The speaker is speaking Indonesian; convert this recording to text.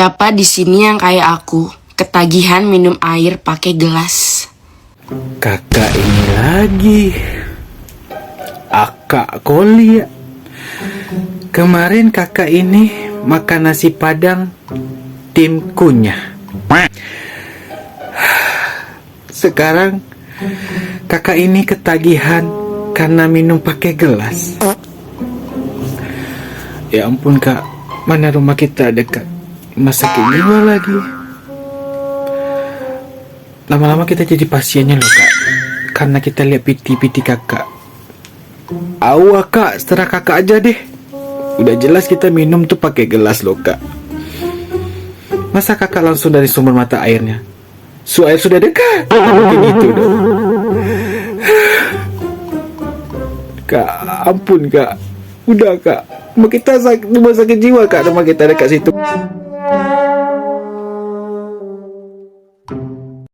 Siapa di sini yang kayak aku, ketagihan minum air pakai gelas? Kakak ini lagi. Akak Koli ya. Kemarin kakak ini makan nasi padang tim kunyah. Sekarang kakak ini ketagihan karena minum pakai gelas. Ya ampun kak, mana rumah kita dekat rumah sakit jiwa lagi. Lama-lama kita jadi pasiennya loh kak, karena kita lihat piti-piti kakak. Awak kak, seterah kakak aja deh. Udah jelas kita minum tuh pakai gelas loh kak. Masa kakak langsung dari sumber mata airnya? Air sudah dekat. Mungkin itu dong. Kak, ampun kak. Udah kak. Rumah kita rumah sakit jiwa kak. Rumah kita dekat situ